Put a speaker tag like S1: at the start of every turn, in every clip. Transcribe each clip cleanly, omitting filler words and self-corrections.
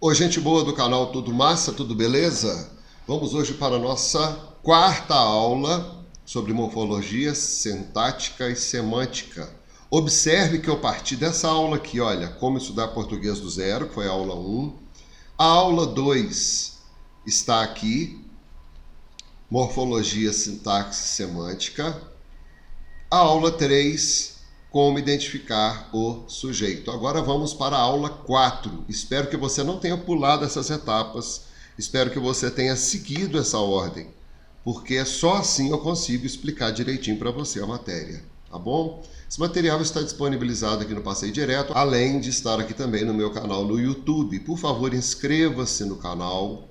S1: Oi, gente boa do canal Tudo Massa, tudo beleza? Vamos hoje para a nossa quarta aula sobre morfologia, sintática e semântica. Observe que eu parti dessa aula aqui, olha, como estudar português do zero, que foi a aula 1. A aula 2 está aqui, morfologia, sintaxe e semântica. A aula 3, como identificar o sujeito. Agora vamos para a aula 4. Espero que você não tenha pulado essas etapas. Espero que você tenha seguido essa ordem, porque só assim eu consigo explicar direitinho para você a matéria, tá bom? Esse material está disponibilizado aqui no Passeio Direto, além de estar aqui também no meu canal no YouTube. Por favor, inscreva-se no canal,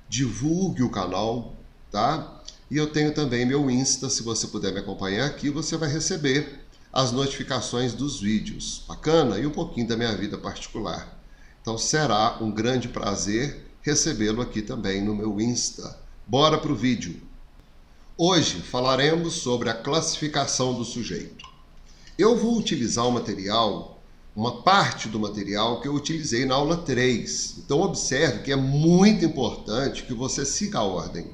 S1: divulgue o canal, tá? E eu tenho também meu Insta, se você puder me acompanhar aqui, você vai receber as notificações dos vídeos. Bacana? E um pouquinho da minha vida particular. Então será um grande prazer recebê-lo aqui também no meu Insta. Bora para o vídeo. Hoje falaremos sobre a classificação do sujeito. Eu vou utilizar o material, uma parte do material que eu utilizei na aula 3. Então observe que é muito importante que você siga a ordem.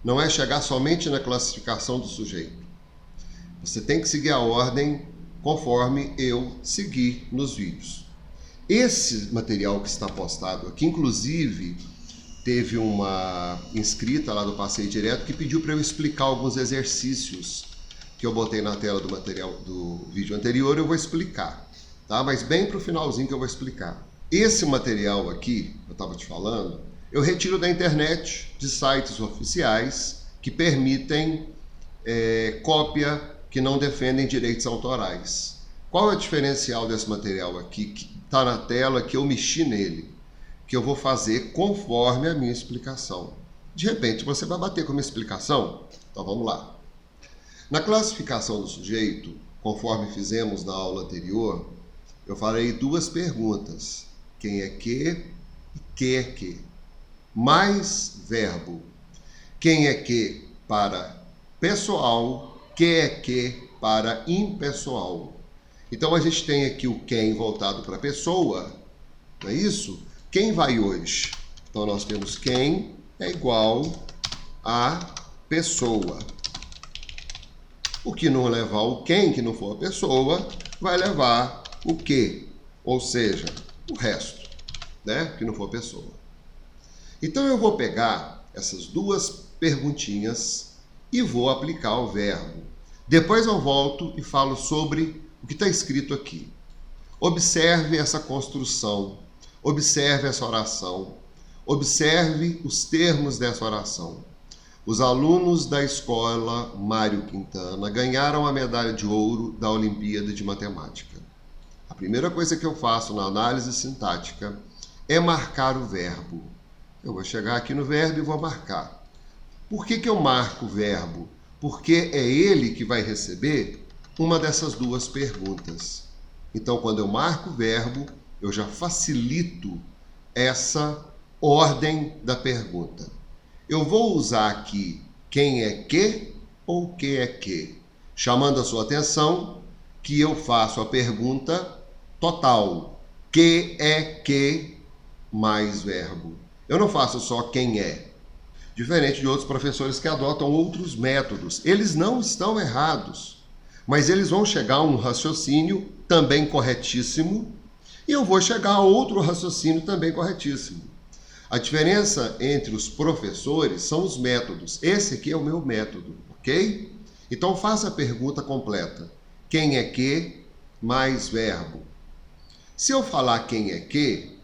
S1: Não é chegar somente na classificação do sujeito. Você tem que seguir a ordem conforme eu segui nos vídeos. Esse material que está postado aqui, inclusive, teve uma inscrita lá do Passeio Direto que pediu para eu explicar alguns exercícios que eu botei na tela do material do vídeo anterior. Eu vou explicar, tá? Mas bem para o finalzinho que eu vou explicar. Esse material aqui, eu estava te falando, eu retiro da internet, de sites oficiais que permitem cópia, que não defendem direitos autorais. Qual é o diferencial desse material aqui, que está na tela, que eu mexi nele, que eu vou fazer conforme a minha explicação? De repente você vai bater com a minha explicação? Então vamos lá. Na classificação do sujeito, conforme fizemos na aula anterior, eu farei duas perguntas. Quem é que é que? Mais verbo. Quem é que para pessoal, que é que para impessoal. Então a gente tem aqui o quem voltado para a pessoa, não é isso? Quem vai hoje? Então nós temos quem é igual a pessoa. O que não levar o quem, que não for a pessoa, vai levar o que, ou seja, o resto, né? Que não for a pessoa. Então eu vou pegar essas duas perguntinhas e vou aplicar o verbo. Depois eu volto e falo sobre o que está escrito aqui. Observe essa construção, observe essa oração, observe os termos dessa oração. Os alunos da escola Mário Quintana ganharam a medalha de ouro da Olimpíada de Matemática. A primeira coisa que eu faço na análise sintática é marcar o verbo. Eu vou chegar aqui no verbo e vou marcar. Por que eu marco o verbo? Porque é ele que vai receber uma dessas duas perguntas. Então, quando eu marco o verbo, eu já facilito essa ordem da pergunta. Eu vou usar aqui quem é que ou que é que, chamando a sua atenção que eu faço a pergunta total. Que é que mais verbo. Eu não faço só quem é. Diferente de outros professores que adotam outros métodos. Eles não estão errados, mas eles vão chegar a um raciocínio também corretíssimo e eu vou chegar a outro raciocínio também corretíssimo. A diferença entre os professores são os métodos. Esse aqui é o meu método, ok? Então faça a pergunta completa. Quem é que mais verbo? Se eu falar quem é que,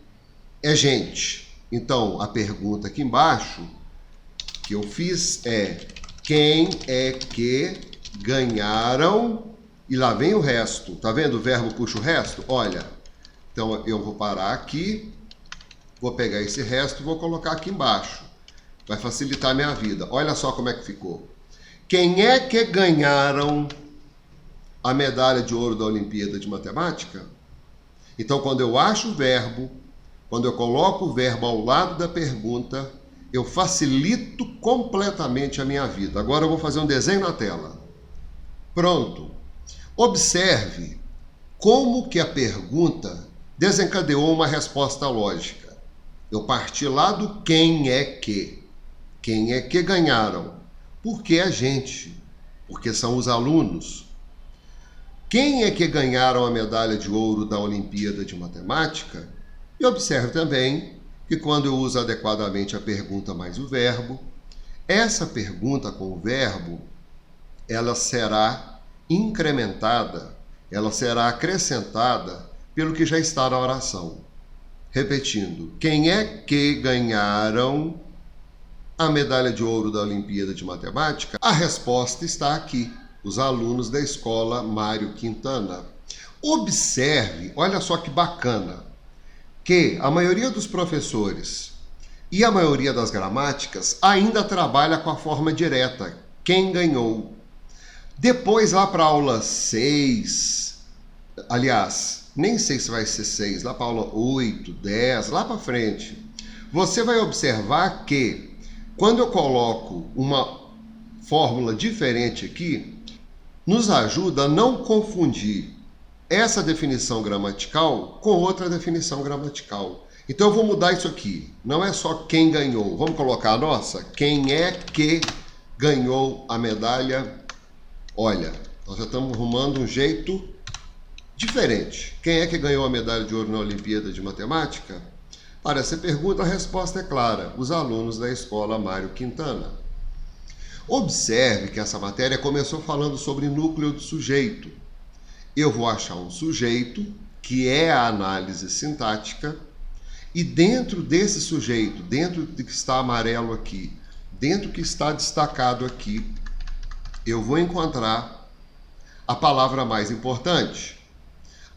S1: é gente. Então a pergunta aqui embaixo que eu fiz é quem é que ganharam, e lá vem o resto. Tá vendo? O verbo puxa o resto? Olha, então eu vou parar aqui, vou pegar esse resto e vou colocar aqui embaixo. Vai facilitar a minha vida. Olha só como é que ficou. Quem é que ganharam a medalha de ouro da Olimpíada de Matemática? Então, quando eu acho o verbo, quando eu coloco o verbo ao lado da pergunta, eu facilito completamente a minha vida. Agora eu vou fazer um desenho na tela. Pronto. Observe como que a pergunta desencadeou uma resposta lógica. Eu parti lá do quem é que. Quem é que ganharam? Porque a gente, porque são os alunos. Quem é que ganharam a medalha de ouro da Olimpíada de Matemática? E observe também que quando eu uso adequadamente a pergunta mais o verbo, essa pergunta com o verbo, ela será incrementada, ela será acrescentada pelo que já está na oração. Repetindo, quem é que ganharam a medalha de ouro da Olimpíada de Matemática? A resposta está aqui, os alunos da escola Mário Quintana. Observe, olha só que bacana, que a maioria dos professores e a maioria das gramáticas ainda trabalha com a forma direta, quem ganhou. Depois, lá para a aula 6, aliás, nem sei se vai ser 6, lá para a aula 8, 10, lá para frente, você vai observar que quando eu coloco uma fórmula diferente aqui, nos ajuda a não confundir essa definição gramatical com outra definição gramatical. Então eu vou mudar isso aqui. Não é só quem ganhou. Vamos colocar a nossa? Quem é que ganhou a medalha? Olha, nós já estamos arrumando um jeito diferente. Quem é que ganhou a medalha de ouro na Olimpíada de Matemática? Para essa pergunta, a resposta é clara: os alunos da escola Mário Quintana. Observe que essa matéria começou falando sobre núcleo do sujeito. Eu vou achar um sujeito, que é a análise sintática, e dentro desse sujeito, dentro do que está amarelo aqui, dentro do que está destacado aqui, eu vou encontrar a palavra mais importante.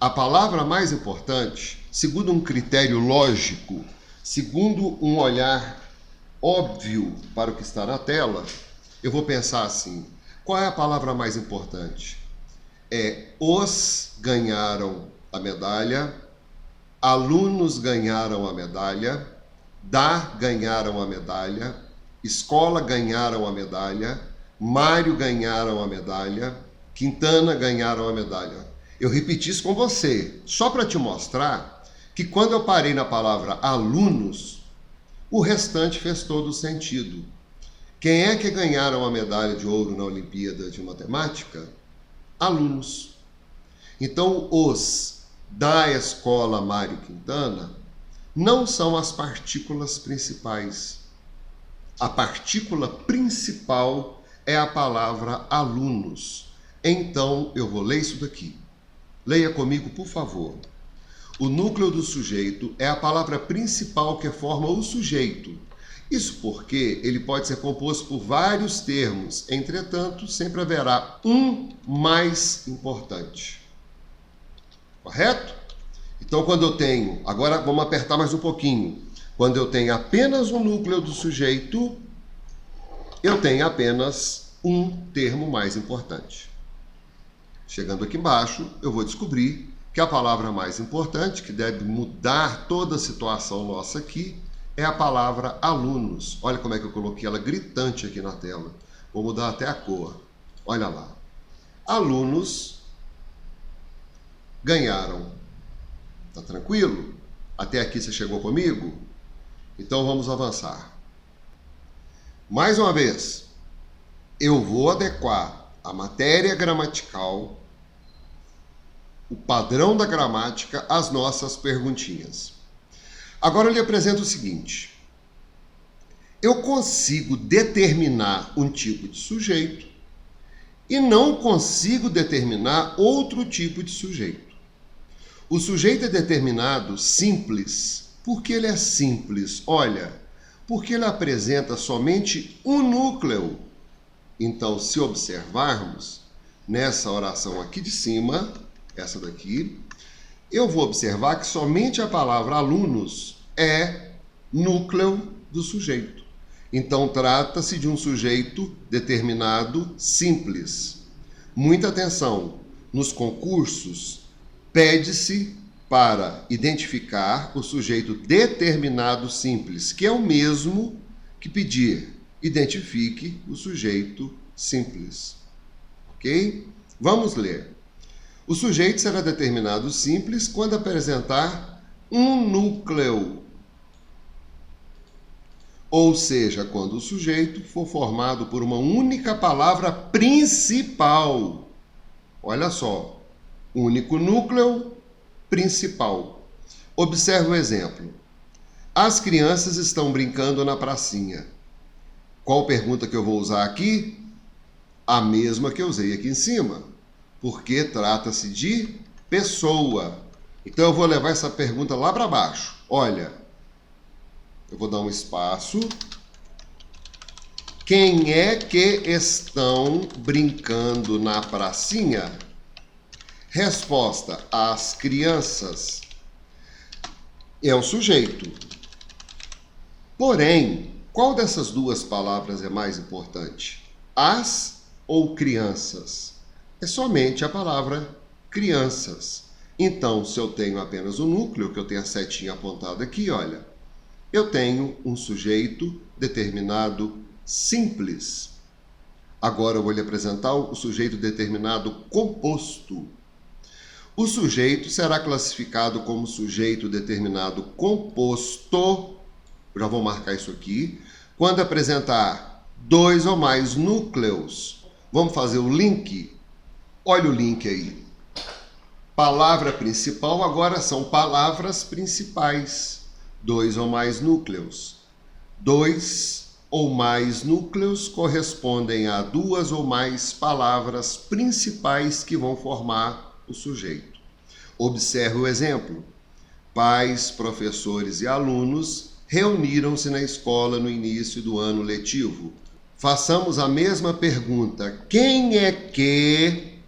S1: A palavra mais importante, segundo um critério lógico, segundo um olhar óbvio para o que está na tela, eu vou pensar assim: qual é a palavra mais importante? Os ganharam a medalha, alunos ganharam a medalha, ganharam a medalha, escola ganharam a medalha, Mário ganharam a medalha, Quintana ganharam a medalha. Eu repeti isso com você, só para te mostrar que quando eu parei na palavra alunos, o restante fez todo o sentido. Quem é que ganharam a medalha de ouro na Olimpíada de Matemática? Alunos. Então, os da escola Mário Quintana não são as partículas principais. A partícula principal é a palavra alunos. Então, eu vou ler isso daqui. Leia comigo, por favor. O núcleo do sujeito é a palavra principal que forma o sujeito. Isso porque ele pode ser composto por vários termos, entretanto, sempre haverá um mais importante. Correto? Então, quando eu tenho... Agora, vamos apertar mais um pouquinho. Quando eu tenho apenas o núcleo do sujeito, eu tenho apenas um termo mais importante. Chegando aqui embaixo, eu vou descobrir que a palavra mais importante, que deve mudar toda a situação nossa aqui, é a palavra alunos. Olha como é que eu coloquei ela gritante aqui na tela. Vou mudar até a cor. Olha lá. Alunos ganharam. Tá tranquilo? Até aqui você chegou comigo? Então vamos avançar. Mais uma vez, eu vou adequar a matéria gramatical, o padrão da gramática, às nossas perguntinhas. Agora eu lhe apresento o seguinte: eu consigo determinar um tipo de sujeito e não consigo determinar outro tipo de sujeito. O sujeito é determinado simples. Por que ele é simples? Olha, porque ele apresenta somente um núcleo. Então, se observarmos nessa oração aqui de cima, essa daqui, eu vou observar que somente a palavra alunos é núcleo do sujeito. Então, trata-se de um sujeito determinado simples. Muita atenção, nos concursos, pede-se para identificar o sujeito determinado simples, que é o mesmo que pedir identifique o sujeito simples. Ok? Vamos ler. O sujeito será determinado simples quando apresentar um núcleo. ou seja, quando o sujeito for formado por uma única palavra principal. Olha só, único núcleo principal. Observe o exemplo. As crianças estão brincando na pracinha. Qual pergunta que eu vou usar aqui? A mesma que eu usei aqui em cima, porque trata-se de pessoa. Então eu vou levar essa pergunta lá para baixo. Olha, eu vou dar um espaço. Quem é que estão brincando na pracinha? Resposta: as crianças. É o sujeito. Porém, qual dessas duas palavras é mais importante? As ou crianças? É somente a palavra crianças. Então, se eu tenho apenas o núcleo, que eu tenho a setinha apontada aqui, olha, eu tenho um sujeito determinado simples. Agora eu vou lhe apresentar o sujeito determinado composto. O sujeito será classificado como sujeito determinado composto, já vou marcar isso aqui, quando apresentar dois ou mais núcleos. Vamos fazer o link? Olha o link aí. Palavra principal agora são palavras principais. Dois ou mais núcleos. Dois ou mais núcleos correspondem a duas ou mais palavras principais que vão formar o sujeito. Observe o exemplo. Pais, professores e alunos reuniram-se na escola no início do ano letivo. Façamos a mesma pergunta. Quem é que...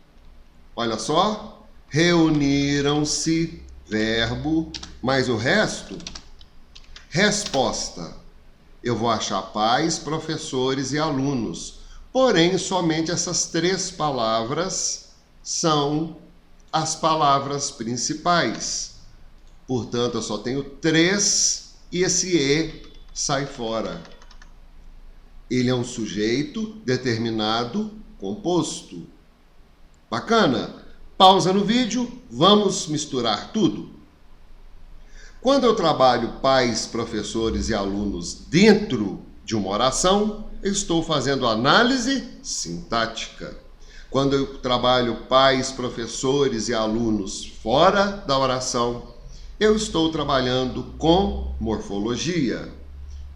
S1: Olha só. Reuniram-se, verbo, mas o resto... Resposta. Eu vou achar pais, professores e alunos. Porém, somente essas três palavras são as palavras principais. Portanto, eu só tenho três e esse E sai fora. Ele é um sujeito determinado composto. Bacana? Pausa no vídeo, vamos misturar tudo. Quando eu trabalho pais, professores e alunos dentro de uma oração, eu estou fazendo análise sintática. Quando eu trabalho pais, professores e alunos fora da oração, eu estou trabalhando com morfologia.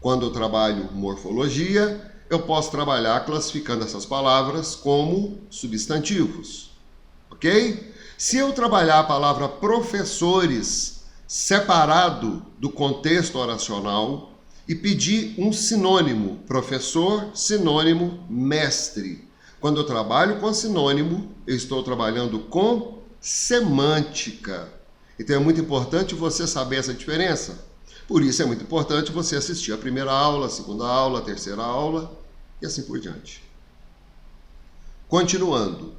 S1: Quando eu trabalho morfologia, eu posso trabalhar classificando essas palavras como substantivos. Ok? Se eu trabalhar a palavra professores separado do contexto oracional e pedir um sinônimo, professor, sinônimo, mestre. Quando eu trabalho com sinônimo, eu estou trabalhando com semântica. Então é muito importante você saber essa diferença. Por isso é muito importante você assistir a primeira aula, a segunda aula, a terceira aula e assim por diante. Continuando.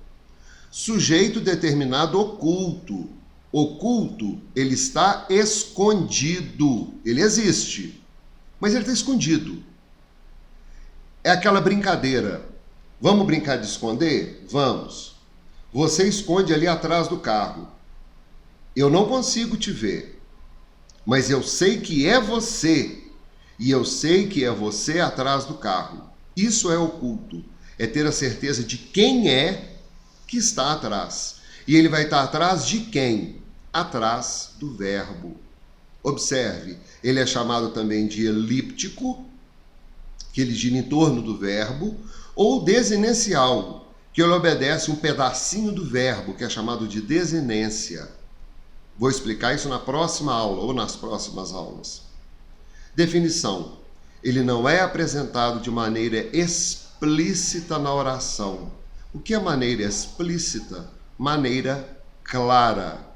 S1: Sujeito determinado oculto. Oculto, ele está escondido. Ele existe, mas ele está escondido. É aquela brincadeira. Vamos brincar de esconder? Vamos. Você esconde ali atrás do carro. Eu não consigo te ver, mas eu sei que é você. E eu sei que é você atrás do carro. Isso é oculto. É ter a certeza de quem é que está atrás. E ele vai estar atrás de quem? Atrás do verbo. Observe, ele é chamado também de elíptico, que ele gira em torno do verbo, ou desinencial, que ele obedece um pedacinho do verbo, que é chamado de desinência. Vou explicar isso na próxima aula ou nas próximas aulas. Definição. Ele não é apresentado de maneira explícita na oração. O que é maneira explícita? Maneira clara.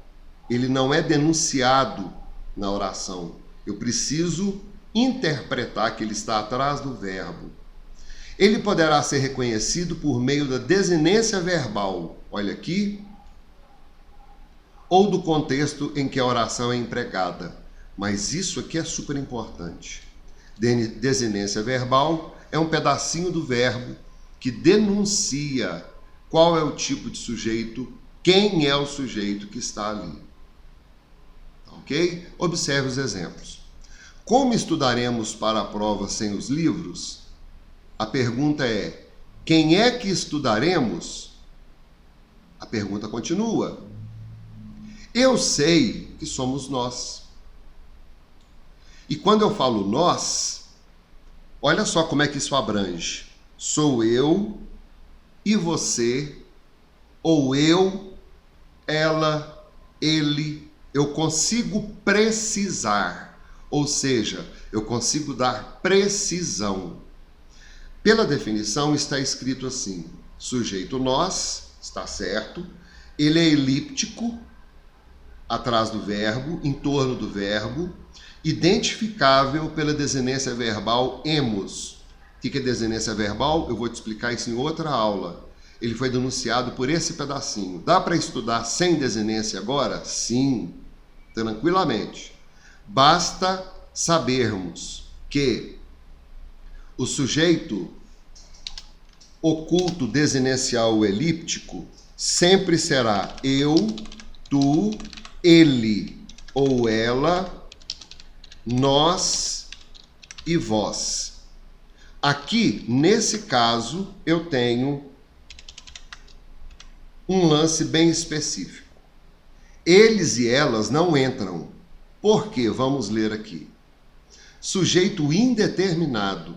S1: Ele não é denunciado na oração. Eu preciso interpretar que ele está atrás do verbo. Ele poderá ser reconhecido por meio da desinência verbal, olha aqui, ou do contexto em que a oração é empregada. Mas isso aqui é super importante. Desinência verbal é um pedacinho do verbo que denuncia qual é o tipo de sujeito, quem é o sujeito que está ali. Ok? Observe os exemplos. Como estudaremos para a prova sem os livros? A pergunta é: quem é que estudaremos? A pergunta continua. Eu sei que somos nós. E quando eu falo nós, olha só como é que isso abrange. Sou eu e você, ou eu, ela, ele. Eu consigo precisar, ou seja, eu consigo dar precisão. Pela definição está escrito assim: sujeito nós, está certo, ele é elíptico, atrás do verbo, em torno do verbo, identificável pela desinência verbal emos. O que é desinência verbal? Eu vou te explicar isso em outra aula. Ele foi denunciado por esse pedacinho. Dá para estudar sem desinência agora? Sim, tranquilamente. Basta sabermos que o sujeito oculto desinencial elíptico sempre será eu, tu, ele ou ela, nós e vós. Aqui, nesse caso, eu tenho um lance bem específico. Eles e elas não entram. Por quê? Vamos ler aqui. Sujeito indeterminado.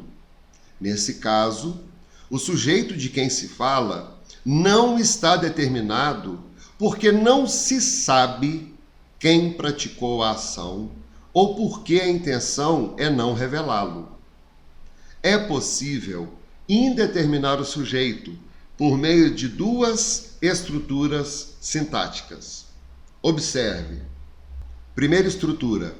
S1: Nesse caso, o sujeito de quem se fala não está determinado porque não se sabe quem praticou a ação ou porque a intenção é não revelá-lo. É possível indeterminar o sujeito por meio de duas estruturas sintáticas. Observe. Primeira estrutura: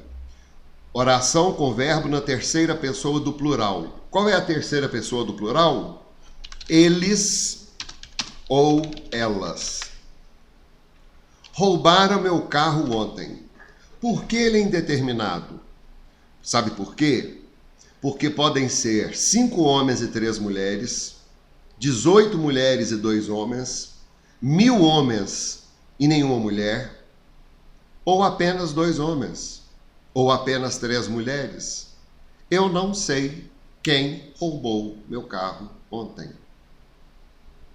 S1: oração com verbo na terceira pessoa do plural. Qual é a terceira pessoa do plural? Eles ou elas. Roubaram meu carro ontem. Por que ele é indeterminado? Sabe por quê? Porque podem ser 5 homens e 3 mulheres, 18 mulheres e 2 homens, 1000 homens e nenhuma mulher, ou apenas 2 homens, ou apenas 3 mulheres. Eu não sei quem roubou meu carro ontem.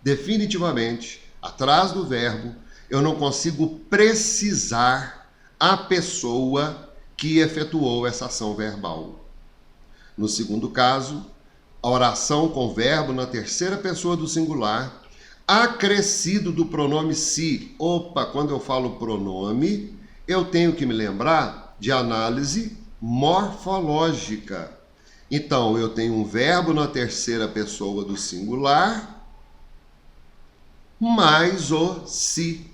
S1: Definitivamente, atrás do verbo, eu não consigo precisar a pessoa que efetuou essa ação verbal. No segundo caso, a oração com verbo na terceira pessoa do singular, acrescido do pronome se. Opa, quando eu falo pronome, eu tenho que me lembrar de análise morfológica. Então, eu tenho um verbo na terceira pessoa do singular, mais o se.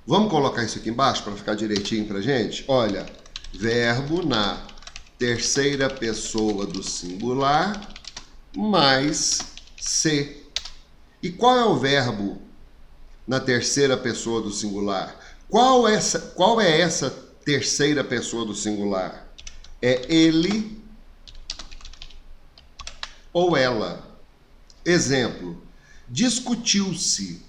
S1: Vamos colocar isso aqui embaixo para ficar direitinho para a gente? Olha, verbo na terceira pessoa do singular, mais se. E qual é o verbo na terceira pessoa do singular? Qual é essa terceira pessoa do singular? É ele ou ela. Exemplo: discutiu-se.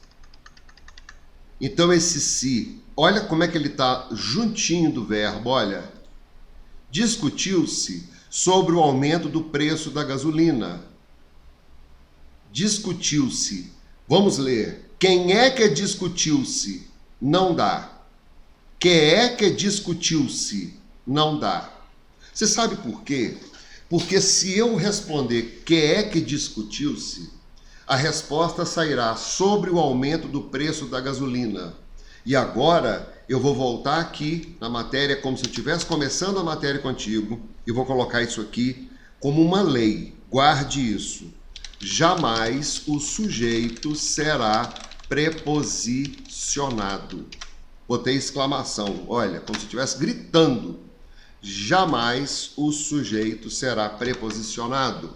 S1: Então esse se, olha como é que ele está juntinho do verbo, olha. Discutiu-se sobre o aumento do preço da gasolina. Discutiu-se. Vamos ler. Quem é que discutiu-se? Não dá. Quem é que discutiu-se? Não dá. Você sabe por quê? Porque se eu responder quem é que discutiu-se, a resposta sairá sobre o aumento do preço da gasolina. E agora eu vou voltar aqui na matéria como se eu estivesse começando a matéria contigo e vou colocar isso aqui como uma lei. Guarde isso. Jamais o sujeito será preposicionado. Botei exclamação, olha, como se eu estivesse gritando. Jamais o sujeito será preposicionado.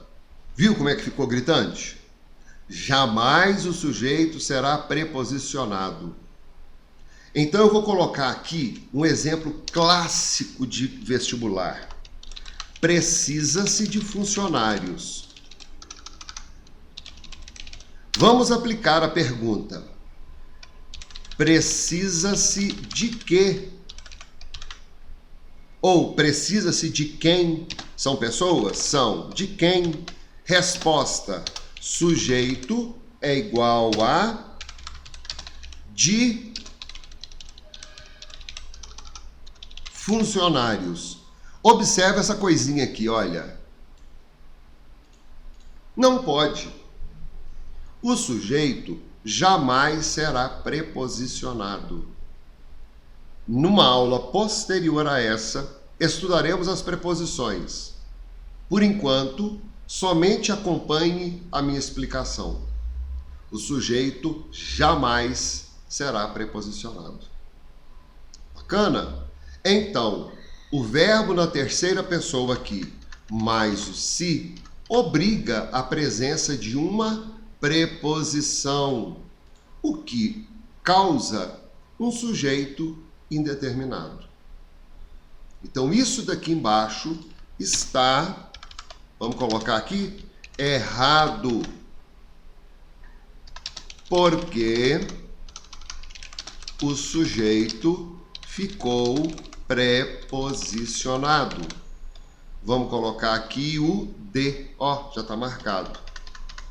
S1: Viu como é que ficou gritante? Jamais o sujeito será preposicionado. Então eu vou colocar aqui um exemplo clássico de vestibular. Precisa-se de funcionários. Vamos aplicar a pergunta. Precisa-se de quê? Ou precisa-se de quem? São pessoas? São. De quem? Resposta. Sujeito é igual a de funcionários. Observe essa coisinha aqui, olha. Não pode. O sujeito jamais será preposicionado. Numa aula posterior a essa, estudaremos as preposições. Por enquanto, somente acompanhe a minha explicação. O sujeito jamais será preposicionado. Bacana? Então, o verbo na terceira pessoa aqui, mais o se, obriga a presença de uma preposição, o que causa um sujeito indeterminado. Então, isso daqui embaixo está, vamos colocar aqui, errado. Porque o sujeito ficou preposicionado. Vamos colocar aqui o de. Ó, já está marcado.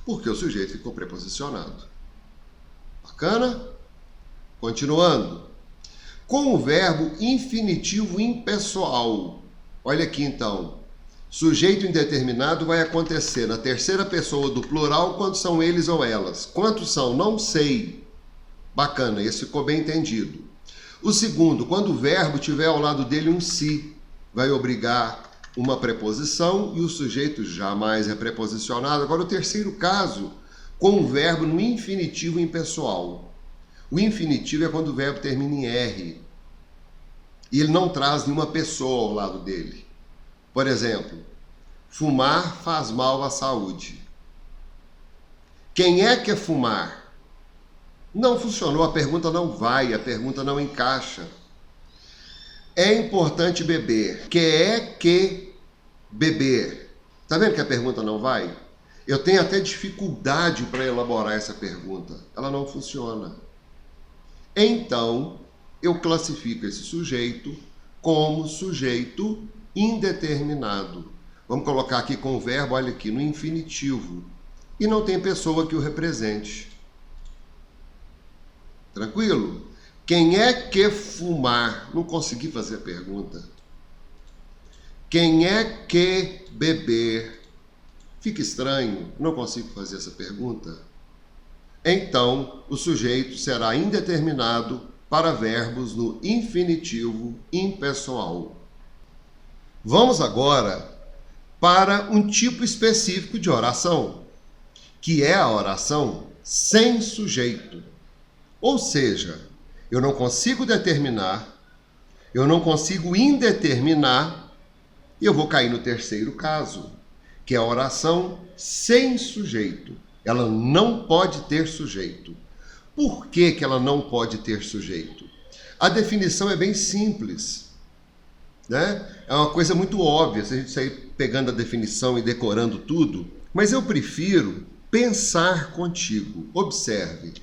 S1: Porque o sujeito ficou preposicionado. Bacana? Continuando. Com o verbo infinitivo impessoal. Olha aqui então. Sujeito indeterminado vai acontecer na terceira pessoa do plural quando são eles ou elas. Quantos são? Não sei. Bacana, esse ficou bem entendido. O segundo, quando o verbo tiver ao lado dele um se, vai obrigar uma preposição e o sujeito jamais é preposicionado. Agora, o terceiro caso, com o verbo no infinitivo impessoal. O infinitivo é quando o verbo termina em R e ele não traz nenhuma pessoa ao lado dele. Por exemplo, fumar faz mal à saúde. Quem é que é fumar? Não funcionou, a pergunta não vai, a pergunta não encaixa. É importante beber. Que é que beber? Tá vendo que a pergunta não vai? Eu tenho até dificuldade para elaborar essa pergunta. Ela não funciona. Então, eu classifico esse sujeito como sujeito indeterminado. Vamos colocar aqui com o verbo, olha aqui, no infinitivo. E não tem pessoa que o represente. Tranquilo? Quem é que fumar? Não consegui fazer a pergunta. Quem é que beber? Fica estranho, não consigo fazer essa pergunta. Então, o sujeito será indeterminado para verbos no infinitivo impessoal. Vamos agora para um tipo específico de oração, que é a oração sem sujeito. Ou seja, eu não consigo determinar, eu não consigo indeterminar, e eu vou cair no terceiro caso, que é a oração sem sujeito. Ela não pode ter sujeito. Por que que ela não pode ter sujeito? A definição é bem simples, né? É uma coisa muito óbvia se a gente sair pegando a definição e decorando tudo, mas eu prefiro pensar contigo. Observe.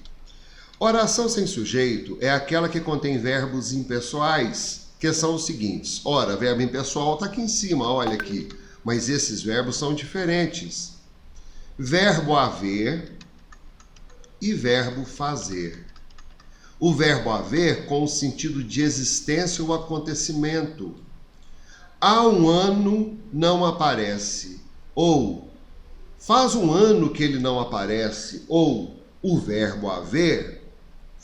S1: Oração sem sujeito é aquela que contém verbos impessoais, que são os seguintes. Ora, verbo impessoal está aqui em cima, olha aqui. Mas esses verbos são diferentes. Verbo haver e verbo fazer. O verbo haver com o sentido de existência ou acontecimento. Há um ano não aparece. Ou faz um ano que ele não aparece. Ou o verbo haver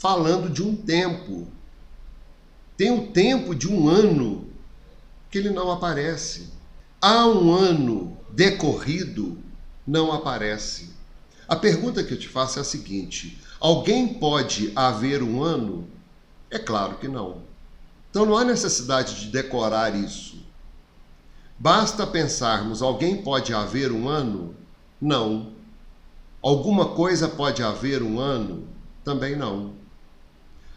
S1: falando de um tempo. Tem o tempo de um ano que ele não aparece. Há um ano decorrido, não aparece. A pergunta que eu te faço é a seguinte: alguém pode haver um ano? É claro que não. Então não há necessidade de decorar isso. Basta pensarmos, alguém pode haver um ano? Não. Alguma coisa pode haver um ano? Também não.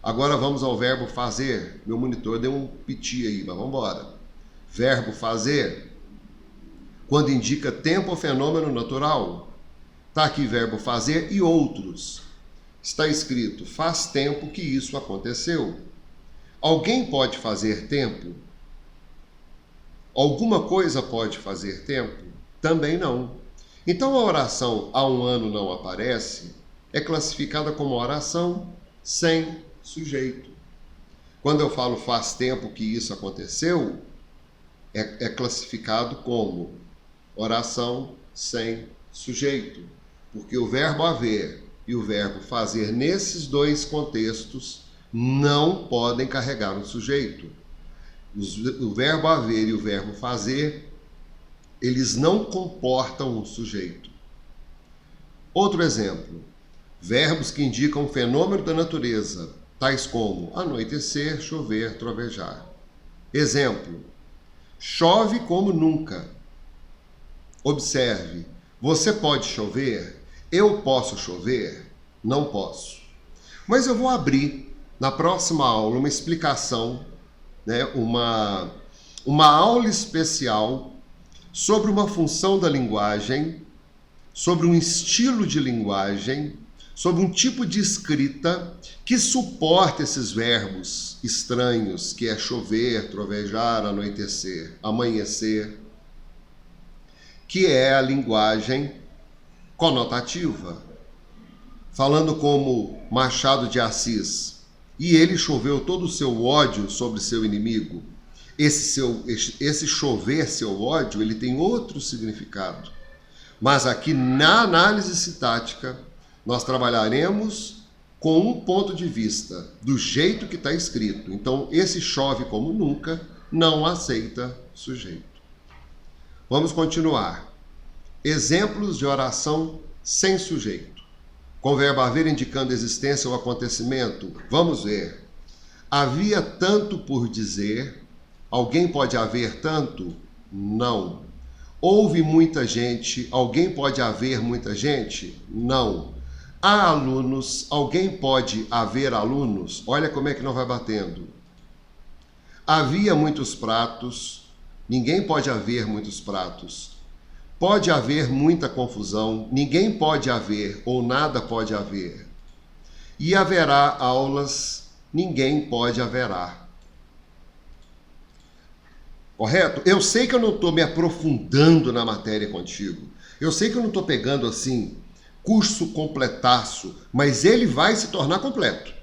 S1: Agora vamos ao verbo fazer. Meu monitor deu um piti aí, mas vamos embora. Verbo fazer, quando indica tempo ou fenômeno natural. Está aqui verbo fazer e outros. Está escrito, faz tempo que isso aconteceu. Alguém pode fazer tempo? Alguma coisa pode fazer tempo? Também não. Então a oração há um ano não aparece é classificada como oração sem sujeito. Quando eu falo faz tempo que isso aconteceu, é classificado como oração sem sujeito. Porque o verbo haver e o verbo fazer, nesses dois contextos, não podem carregar um sujeito. O verbo haver e o verbo fazer, eles não comportam um sujeito. Outro exemplo, verbos que indicam um fenômeno da natureza, tais como anoitecer, chover, trovejar. Exemplo, chove como nunca. Observe, você pode chover? Eu posso chover? Não posso. Mas eu vou abrir na próxima aula uma explicação, uma aula especial sobre uma função da linguagem, sobre um estilo de linguagem, sobre um tipo de escrita que suporta esses verbos estranhos, que é chover, trovejar, anoitecer, amanhecer, que é a linguagem conotativa. Falando como Machado de Assis, e ele choveu todo o seu ódio sobre seu inimigo. Esse chover seu ódio, ele tem outro significado. Mas aqui na análise sintática, nós trabalharemos com um ponto de vista, do jeito que está escrito. Então, esse chove como nunca não aceita sujeito. Vamos continuar. Exemplos de oração sem sujeito. Com verbo haver indicando existência ou acontecimento. Vamos ver. Havia tanto por dizer. Alguém pode haver tanto? Não. Houve muita gente. Alguém pode haver muita gente? Não. Há alunos. Alguém pode haver alunos? Olha como é que não vai batendo. Havia muitos pratos. Ninguém pode haver muitos pratos. Pode haver muita confusão, ninguém pode haver ou nada pode haver. E haverá aulas, ninguém pode haverá. Correto? Eu sei que eu não estou me aprofundando na matéria contigo. Eu sei que eu não estou pegando assim, curso completaço, mas ele vai se tornar completo.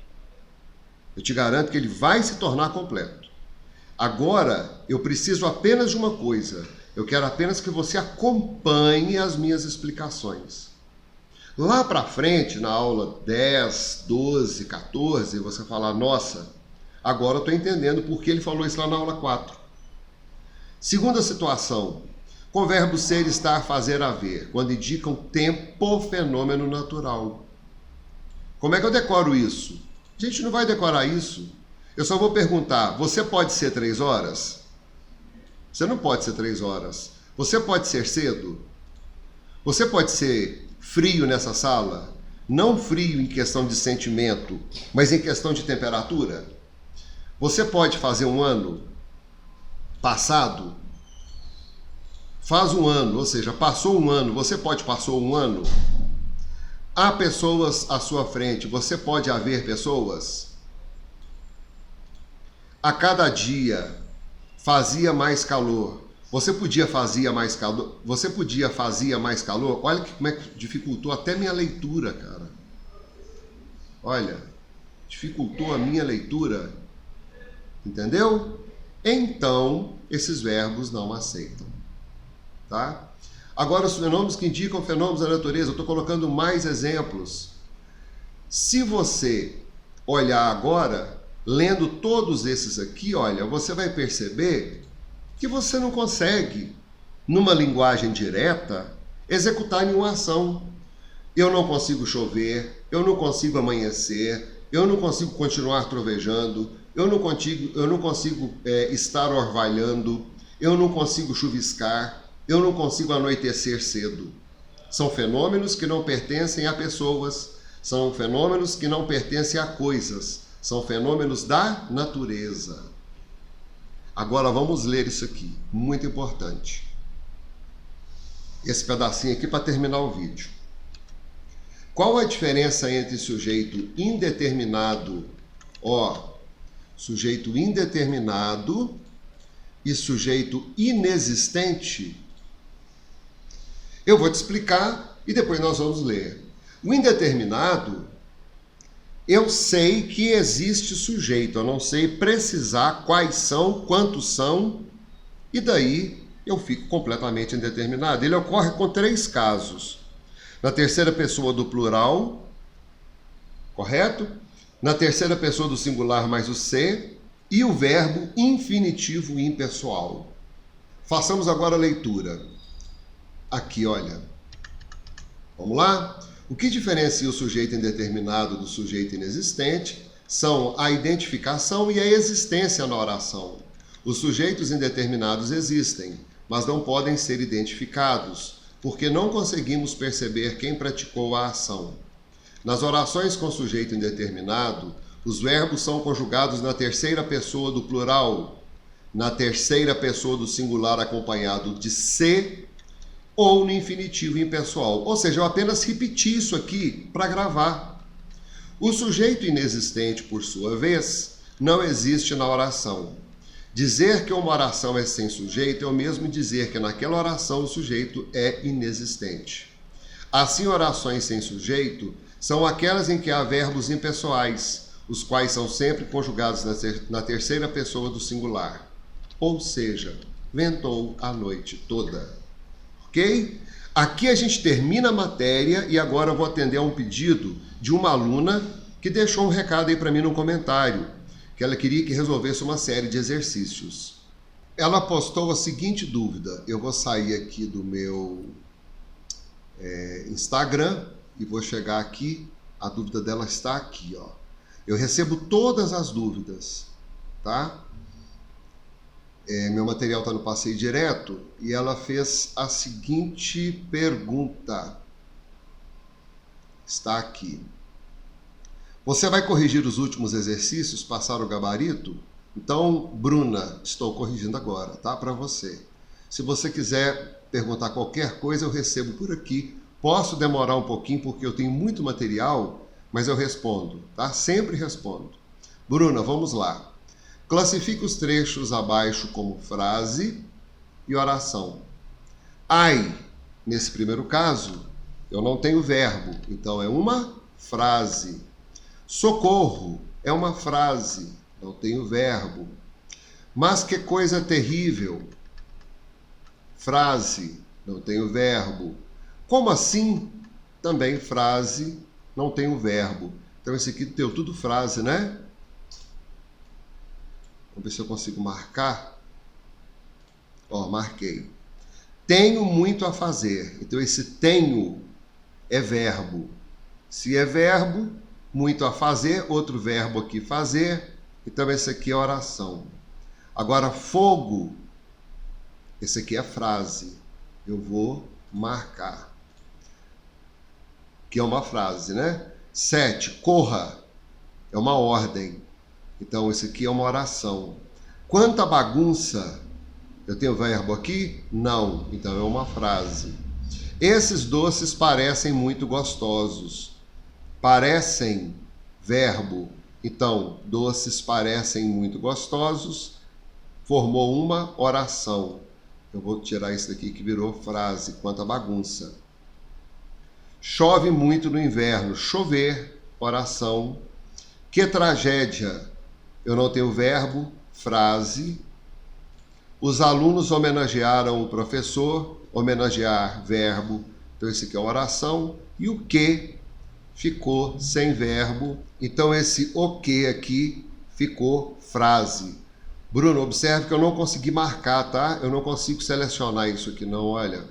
S1: Eu te garanto que ele vai se tornar completo. Agora, eu preciso apenas de uma coisa. Eu quero apenas que você acompanhe as minhas explicações. Lá para frente, na aula 10, 12, 14, você falar, nossa, agora eu estou entendendo por que ele falou isso lá na aula 4. Segunda situação, com verbo ser, estar, fazer, haver, quando indicam tempo, fenômeno natural. Como é que eu decoro isso? A gente não vai decorar isso. Eu só vou perguntar, você pode ser 3 horas? Você não pode ser 3 horas. Você pode ser cedo? Você pode ser frio nessa sala? Não frio em questão de sentimento, mas em questão de temperatura? Você pode fazer um ano passado? Faz um ano, ou seja, passou um ano. Você pode passou um ano? Há pessoas à sua frente. Você pode haver pessoas? A cada dia fazia mais calor. Você podia fazia mais calor? Você podia fazia mais calor? Olha como é que dificultou até minha leitura, cara. Olha, dificultou a minha leitura. Entendeu? Então, esses verbos não aceitam. Tá? Agora, os fenômenos que indicam fenômenos da natureza, eu estou colocando mais exemplos. Se você olhar agora, lendo todos esses aqui, olha, você vai perceber que você não consegue, numa linguagem direta, executar nenhuma ação. Eu não consigo chover, eu não consigo amanhecer, eu não consigo continuar trovejando, eu não consigo estar orvalhando, eu não consigo chuviscar, eu não consigo anoitecer cedo. São fenômenos que não pertencem a pessoas, são fenômenos que não pertencem a coisas, são fenômenos da natureza. Agora vamos ler isso aqui, muito importante. Esse pedacinho aqui para terminar o vídeo. Qual a diferença entre sujeito indeterminado, sujeito indeterminado, e sujeito inexistente? Eu vou te explicar e depois nós vamos ler. O indeterminado, eu sei que existe sujeito, eu não sei precisar quais são, quantos são, e daí eu fico completamente indeterminado. Ele ocorre com 3 casos. Na terceira pessoa do plural, correto? Na terceira pessoa do singular mais o ser, e o verbo infinitivo impessoal. Façamos agora a leitura. Aqui, olha. Vamos lá? O que diferencia o sujeito indeterminado do sujeito inexistente são a identificação e a existência na oração. Os sujeitos indeterminados existem, mas não podem ser identificados, porque não conseguimos perceber quem praticou a ação. Nas orações com sujeito indeterminado, os verbos são conjugados na terceira pessoa do plural, na terceira pessoa do singular acompanhado de se ou no infinitivo impessoal. Ou seja, eu apenas repeti isso aqui para gravar. O sujeito inexistente, por sua vez, não existe na oração. Dizer que uma oração é sem sujeito é o mesmo dizer que naquela oração o sujeito é inexistente. Assim, orações sem sujeito são aquelas em que há verbos impessoais, os quais são sempre conjugados na terceira pessoa do singular. Ou seja, ventou a noite toda. Ok? Aqui a gente termina a matéria e agora eu vou atender a um pedido de uma aluna que deixou um recado aí para mim no comentário, que ela queria que resolvesse uma série de exercícios. Ela postou a seguinte dúvida. Eu vou sair aqui do meu Instagram e vou chegar aqui. A dúvida dela está aqui, ó. Eu recebo todas as dúvidas, tá? Meu material está no Passeio Direto e ela fez a seguinte pergunta. Está aqui. Você vai corrigir os últimos exercícios, passar o gabarito? Então, Bruna, estou corrigindo agora, tá? Para você. Se você quiser perguntar qualquer coisa, eu recebo por aqui. Posso demorar um pouquinho porque eu tenho muito material, mas eu respondo, tá? Sempre respondo. Bruna, vamos lá. Classifique os trechos abaixo como frase e oração. Ai, nesse primeiro caso, eu não tenho verbo, então é uma frase. Socorro é uma frase, não tenho verbo. Mas que coisa terrível. Frase, não tenho verbo. Como assim? Também frase, não tenho verbo. Então esse aqui deu tudo frase, né? Vamos ver se eu consigo marcar. Ó, marquei. Tenho muito a fazer. Então esse tenho é verbo. Se é verbo, muito a fazer, outro verbo aqui, fazer. Então esse aqui é oração. Agora, fogo, esse aqui é frase. Eu vou marcar. Que é uma frase, né? 7, corra, é uma ordem. Então, esse aqui é uma oração. Quanta bagunça! Eu tenho verbo aqui? Não. Então, é uma frase. Esses doces parecem muito gostosos. Parecem, verbo. Então, doces parecem muito gostosos. Formou uma oração. Eu vou tirar isso daqui que virou frase. Quanta bagunça. Chove muito no inverno. Chover, oração. Que tragédia. Eu não tenho verbo, frase. Os alunos homenagearam o professor, homenagear, verbo. Então esse aqui é oração. E o que ficou sem verbo. Então esse o que aqui ficou frase. Bruno, observe que eu não consegui marcar, tá? Eu não consigo selecionar isso aqui não, olha.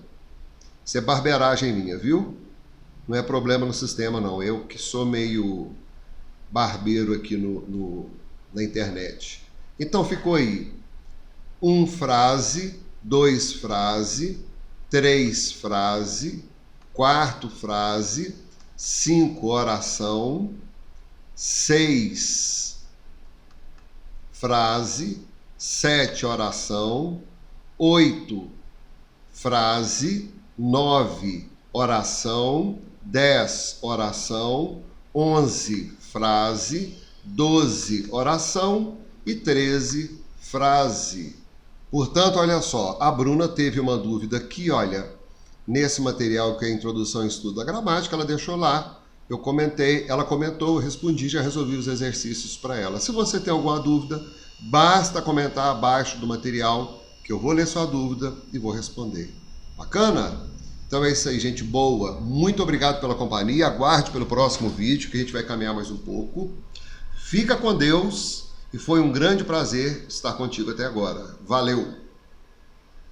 S1: Isso é barbeiragem minha, viu? Não é problema no sistema não. Eu que sou meio barbeiro aqui na internet. Então ficou aí 1 frase, 2 frase, 3 frase, 4 frase, 5 oração, 6 frase, 7 oração, 8 frase, 9 oração, 10 oração, 11 frase, 12 oração e 13 frase. Portanto, olha só, a Bruna teve uma dúvida aqui, olha, nesse material que é a Introdução ao Estudo da Gramática, ela deixou lá, eu comentei, ela comentou, eu respondi, já resolvi os exercícios para ela. Se você tem alguma dúvida, basta comentar abaixo do material, que eu vou ler sua dúvida e vou responder. Bacana? Então é isso aí, gente boa. Muito obrigado pela companhia. Aguarde pelo próximo vídeo, que a gente vai caminhar mais um pouco. Fica com Deus e foi um grande prazer estar contigo até agora. Valeu!